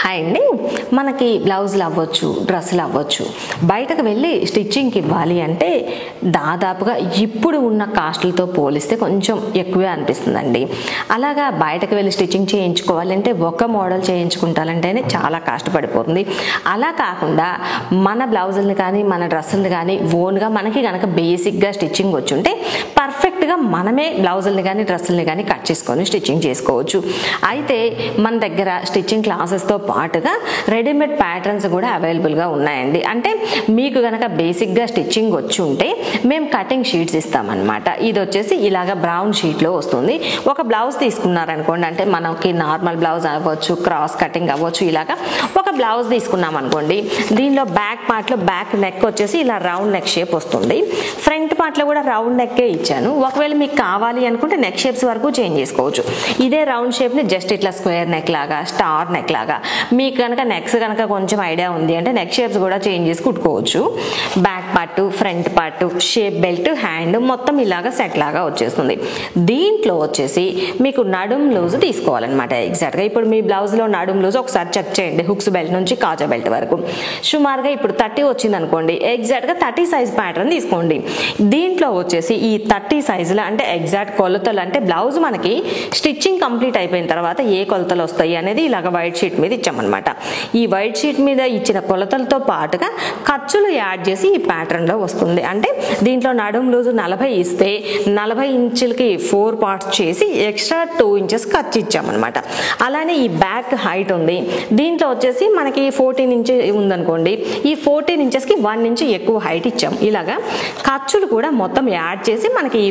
Hi అండి. మనకి బ్లౌజులు అవ్వచ్చు, డ్రెస్సులు అవ్వచ్చు, బయటకు వెళ్ళి స్టిచ్చింగ్కి ఇవ్వాలి అంటే దాదాపుగా ఇప్పుడు ఉన్న కాస్ట్లతో పోలిస్తే కొంచెం ఎక్కువే అనిపిస్తుందండి. అలాగా బయటకు వెళ్ళి స్టిచ్చింగ్ చేయించుకోవాలంటే ఒక మోడల్ చేయించుకుంటానంటేనే చాలా కాస్ట్ పడిపోతుంది. అలా కాకుండా మన బ్లౌజుల్ని కానీ మన డ్రెస్సుల్ని కానీ ఓన్గా మనకి కనుక బేసిక్గా స్టిచ్చింగ్ వచ్చుంటే పర్ఫెక్ట్గా మనమే బ్లౌజుల్ని కానీ డ్రెస్సుల్ని కానీ కట్ చేసుకొని స్టిచ్చింగ్ చేసుకోవచ్చు. అయితే మన దగ్గర స్టిచ్చింగ్ క్లాసెస్తో పాటుగా రెడీమేడ్ ప్యాటర్న్స్ కూడా అవైలబుల్గా ఉన్నాయండి. అంటే మీకు కనుక బేసిక్గా స్టిచ్చింగ్ వచ్చి ఉంటే మేము కటింగ్ షీట్స్ ఇస్తామన్నమాట. ఇది వచ్చేసి ఇలాగ బ్రౌన్ షీట్లో వస్తుంది. ఒక బ్లౌజ్ తీసుకున్నారనుకోండి, అంటే మనకి నార్మల్ బ్లౌజ్ అవ్వచ్చు, క్రాస్ కటింగ్ అవ్వచ్చు, ఇలాగా ఒక బ్లౌజ్ తీసుకున్నాం అనుకోండి, దీనిలో బ్యాక్ పార్ట్లో బ్యాక్ నెక్ వచ్చేసి ఇలా రౌండ్ నెక్ షేప్ వస్తుంది. ఫ్రంట్ పార్ట్లో కూడా రౌండ్ నెక్కే ఇచ్చాను. ఒకవేళ మీకు కావాలి అనుకుంటే నెక్ షేప్స్ వరకు చేంజ్ చేసుకోవచ్చు. ఇదే రౌండ్ షేప్ని జస్ట్ ఇట్లా స్క్వేర్ నెక్ లాగా, స్టార్ నెక్ లాగా, మీకు కనుక నెక్స్ కనుక కొంచెం ఐడియా ఉంది అంటే నెక్ షేప్స్ కూడా చేంజ్ చేసి కుట్టుకోవచ్చు. Back part, front part, shape belt, hand మొత్తం ఇలాగా సెట్ లాగా వచ్చేస్తుంది. దీంట్లో వచ్చేసి మీకు నడుం లూజ్ తీసుకోవాలన్నమాట. ఎగ్జాక్ట్గా ఇప్పుడు మీ బ్లౌజ్లో నడుం లూజ్ ఒకసారి చెక్ చేయండి. హుక్స్ బెల్ట్ నుంచి కాజా బెల్ట్ వరకు సుమారుగా ఇప్పుడు 30 వచ్చింది అనుకోండి, ఎగ్జాక్ట్గా 30 సైజ్ ప్యాటర్న్ తీసుకోండి. దీంట్లో వచ్చేసి ఈ 30 సైజులో అంటే ఎగ్జాక్ట్ కొలతలు, అంటే బ్లౌజ్ మనకి స్టిచ్చింగ్ కంప్లీట్ అయిపోయిన తర్వాత ఏ కొలతలు వస్తాయి అనేది ఇలాగ వైట్ షీట్ మీద ఇచ్చామన్నమాట. ఈ వైట్ షీట్ మీద ఇచ్చిన కొలతలతో పాటుగా ఖర్చులు యాడ్ చేసి ఈ ప్యాటర్న్లో వస్తుంది. అంటే దీంట్లో నడుం లూజు 40 ఇస్తే 40 ఇంచులకి 4 పార్ట్స్ చేసి ఎక్స్ట్రా 2 ఇంచెస్ ఖర్చు ఇచ్చామన్నమాట. అలానే ఈ బ్యాక్ హైట్ ఉంది, దీంట్లో వచ్చేసి మనకి 14 ఇంచ్ ఉందనుకోండి, ఈ 14 ఇంచెస్కి 1 ఇంచ్ ఎక్కువ హైట్ ఇచ్చాం. ఇలాగా ఖర్చులు కూడా మొత్తం యాడ్ చేసి మనకి ఈ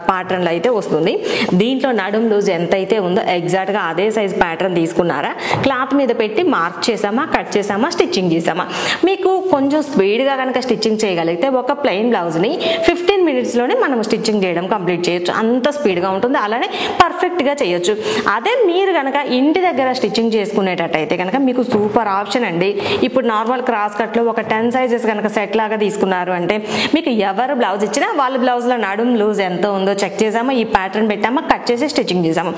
ప్యాటర్న్లో అయితే వస్తుంది. దీంట్లో నడుం లూజ్ ఎంత అయితే ఉందో ఎగ్జాక్ట్గా అదే సైజ్ ప్యాటర్న్ తీసుకున్నారా, క్లాత్ మీద పెట్టి మార్క్ చేసామా, కట్ చేసామా, స్టిచ్చింగ్ చేసామా. మీకు కొంచెం స్పీడ్గా కనుక స్టిచ్చింగ్ చేయగలిగితే ఒక ప్లెయిన్ బ్లౌజ్ని 15 మినిట్స్లోనే మనం స్టిచ్చింగ్ చేయడం కంప్లీట్ చేయొచ్చు. అంత స్పీడ్గా ఉంటుంది, అలానే పర్ఫెక్ట్గా చేయొచ్చు. అదే మీరు కనుక ఇంటి దగ్గర స్టిచ్చింగ్ చేసుకునేటట్టయితే కనుక మీకు సూపర్ ఆప్షన్ అండి. ఇప్పుడు నార్మల్ క్రాస్ కట్లో ఒక 10 సైజెస్ కనుక సెట్ లాగా తీసుకున్నారు అంటే మీకు ఎవరు బ్లౌజ్ ఇచ్చినా వాళ్ళ బ్లౌజ్లో నడుం లూజ్ ఎంత ఉందో చెక్ చేసామా, ఈ ప్యాటర్న్ పెట్టామా, కట్ చేసి స్టిచ్చింగ్ చేసాము.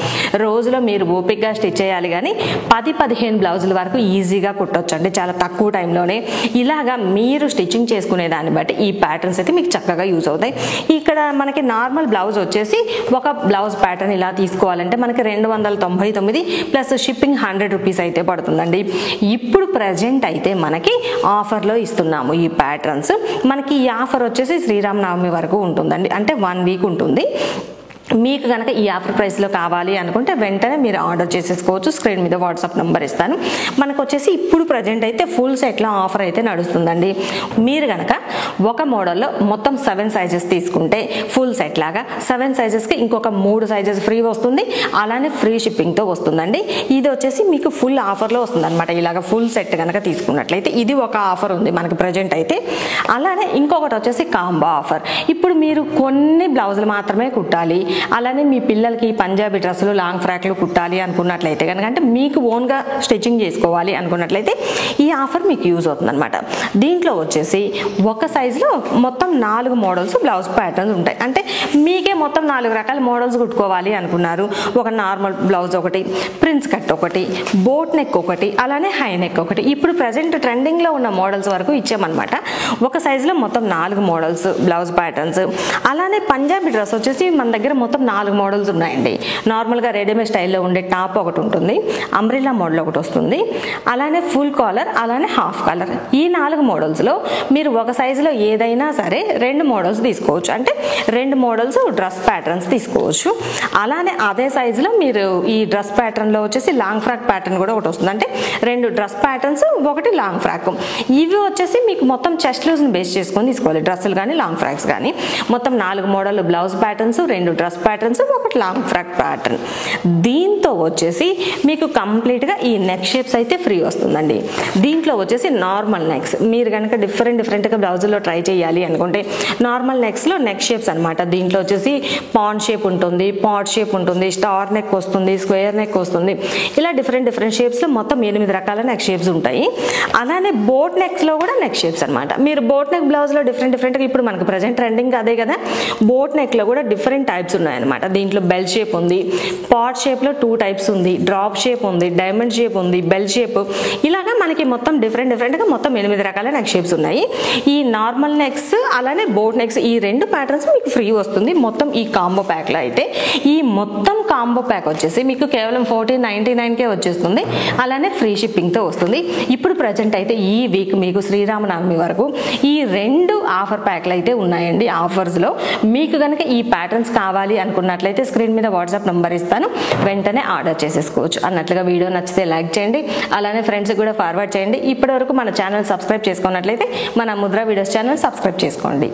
రోజులో మీరు ఓపిక్గా స్టిచ్ చేయాలి కానీ 10-15 బ్లౌజుల వరకు ఈజీగా కుట్టొచ్చు అండి, చాలా తక్కువ టైంలోనే. ఇలాగా మీరు స్టిచ్చింగ్ చేసుకునే దాన్ని బట్టి ఈ ప్యాటర్న్స్ అయితే మీకు చక్కగా యూజ్ అవుతాయి. ఇక్కడ మనకి నార్మల్ బ్లౌజ్ వచ్చేసి ఒక బ్లౌజ్ ప్యాటర్న్ ఇలా తీసుకోవాలంటే మనకి 299 ప్లస్ షిప్పింగ్ 100 రూపీస్ అయితే పడుతుందండి. ఇప్పుడు ప్రజెంట్ అయితే మనకి ఆఫర్లో ఇస్తున్నాము ఈ ప్యాటర్న్స్. మనకి ఈ ఆఫర్ వచ్చేసి శ్రీరామనవమి వరకు ఉంటుందండి, అంటే 1 వీక్ ఉంటుంది. మీకు కనుక ఈ ఆఫర్ ప్రైస్లో కావాలి అనుకుంటే వెంటనే మీరు ఆర్డర్ చేసేసుకోవచ్చు. స్క్రీన్ మీద వాట్సాప్ నెంబర్ ఇస్తాను. మనకు వచ్చేసి ఇప్పుడు ప్రజెంట్ అయితే ఫుల్ సెట్లో ఆఫర్ అయితే నడుస్తుందండి. మీరు కనుక ఒక మోడల్లో మొత్తం 7 సైజెస్ తీసుకుంటే ఫుల్ సెట్ లాగా 7 సైజెస్కి ఇంకొక 3 సైజెస్ ఫ్రీ వస్తుంది, అలానే ఫ్రీ షిప్పింగ్తో వస్తుందండి. ఇది వచ్చేసి మీకు ఫుల్ ఆఫర్లో వస్తుంది అనమాట. ఇలాగ ఫుల్ సెట్ కనుక తీసుకున్నట్లయితే ఇది ఒక ఆఫర్ ఉంది మనకి ప్రజెంట్ అయితే. అలానే ఇంకొకటి వచ్చేసి కాంబో ఆఫర్. ఇప్పుడు మీరు కొన్ని బ్లౌజులు మాత్రమే కుట్టాలి, అలానే మీ పిల్లలకి పంజాబీ డ్రెస్సులు, లాంగ్ ఫ్రాక్లు కుట్టాలి అనుకున్నట్లయితే కనుక, అంటే మీకు ఓన్గా స్టిచ్చింగ్ చేసుకోవాలి అనుకున్నట్లయితే ఈ ఆఫర్ మీకు యూజ్ అవుతుంది అనమాట. దీంట్లో వచ్చేసి ఒక సైజులో మొత్తం 4 మోడల్స్ బ్లౌజ్ ప్యాటర్న్స్ ఉంటాయి. అంటే మీకే మొత్తం 4 రకాల మోడల్స్ కుట్టుకోవాలి అనుకున్నారు, ఒక నార్మల్ బ్లౌజ్ ఒకటి, ప్రిన్స్ కట్ ఒకటి, బోట్ నెక్ ఒకటి, అలానే హై నెక్ ఒకటి, ఇప్పుడు ప్రజెంట్ ట్రెండింగ్లో ఉన్న మోడల్స్ వరకు ఇచ్చామన్నమాట. ఒక సైజులో మొత్తం 4 మోడల్స్ బ్లౌజ్ ప్యాటర్న్స్. అలానే పంజాబీ డ్రెస్ వచ్చేసి మన దగ్గర మొత్తం 4 మోడల్స్ ఉన్నాయండి. నార్మల్గా రెడీమేడ్ స్టైల్లో ఉండే టాప్ ఒకటి ఉంటుంది, అంబ్రెల్లా మోడల్ ఒకటి వస్తుంది, అలానే ఫుల్ కాలర్, అలానే హాఫ్ కాలర్. ఈ 4 మోడల్స్లో మీరు ఒక సైజులో ఏదైనా సరే 2 మోడల్స్ తీసుకోవచ్చు, అంటే 2 మోడల్స్ డ్రెస్ ప్యాటర్న్స్ తీసుకోవచ్చు. అలానే అదే సైజులో మీరు ఈ డ్రెస్ ప్యాటర్న్లో వచ్చేసి లాంగ్ ఫ్రాక్ ప్యాటర్న్ కూడా ఒకటి వస్తుంది, అంటే 2 డ్రెస్ ప్యాటర్న్స్, ఒకటి లాంగ్ ఫ్రాక్. ఇవి వచ్చేసి మీకు మొత్తం చెస్ట్ లూజ్ని బేస్ చేసుకొని తీసుకోవాలి, డ్రెస్సులు కానీ లాంగ్ ఫ్రాక్స్ కానీ. మొత్తం 4 model blouse patterns, 2 dress patterns, ఒకటి లాంగ్ ఫ్రాక్ ప్యాటర్న్. దీంతో వచ్చేసి మీకు కంప్లీట్గా ఈ నెక్ షేప్స్ అయితే ఫ్రీ వస్తుందండి. దీంట్లో వచ్చేసి నార్మల్ నెక్స్, మీరు కనుక డిఫరెంట్గా బ్లౌజుల్లో ట్రై చేయాలి అనుకుంటే నార్మల్ నెక్స్లో నెక్ షేప్స్ అనమాట. దీంట్లో వచ్చేసి పాన్ షేప్ ఉంటుంది, పాట్ షేప్ ఉంటుంది, స్టార్ నెక్ వస్తుంది, స్క్వేర్ నెక్ వస్తుంది, ఇలా డిఫరెంట్ షేప్స్లో మొత్తం 8 రకాల నెక్ షేప్స్ ఉంటాయి. అలానే బోట్ నెక్స్లో కూడా నెక్ షేప్స్ అనమాట. మీరు బోట్ నెక్ బ్లౌజ్లో డిఫరెంట్గా ఇప్పుడు మనకు ప్రజెంట్ ట్రెండింగ్ అదే కదా, బోట్ నెక్లో కూడా డిఫరెంట్ టైప్స్ ఉన్నాయన్నమాట. దీంట్లో బెల్ షేప్ ఉంది, పాట్ షేప్లో 2 టైప్స్ ఉంది, డ్రాప్ షేప్ ఉంది, డైమండ్ షేప్ ఉంది, బెల్ షేప్, ఇలాగా మనకి మొత్తం డిఫరెంట్గా మొత్తం 8 రకాల నెక్ షేప్స్ ఉన్నాయి. ఈ నార్మల్ నెక్స్ అలానే బోట్ నెక్స్ ఈ 2 ప్యాటర్న్స్ మీకు ఫ్రీ వస్తుంది మొత్తం ఈ కాంబో ప్యాక్లో. అయితే ఈ మొత్తం కాంబో ప్యాక్ వచ్చేసి మీకు కేవలం 1499కే వచ్చేస్తుంది, అలానే ఫ్రీ షిప్పింగ్తో వస్తుంది. ఇప్పుడు ప్రజెంట్ అయితే ఈ వీక్ మీకు శ్రీరామనవమి వరకు ఈ 2 ఆఫర్ ప్యాక్లు అయితే ఉన్నాయండి. ఆఫర్స్లో మీకు కనుక ఈ ప్యాటర్న్స్ కావాలి అనుకున్నట్లయితే స్క్రీన్ మీద వాట్సాప్ నెంబర్ ఇస్తాను, వెంటనే ఆర్డర్ చేసేసుకోవచ్చు. అన్నట్లుగా వీడియో నచ్చితే లైక్ చేయండి, అలానే ఫ్రెండ్స్కి కూడా ఫార్వర్డ్ చేయండి. ఇప్పటివరకు మన ఛానల్ సబ్స్క్రైబ్ చేసుకున్నట్లయితే మన ముద్ర వీడియోస్ ఛానల్ సబ్స్క్రైబ్ చేసుకోండి.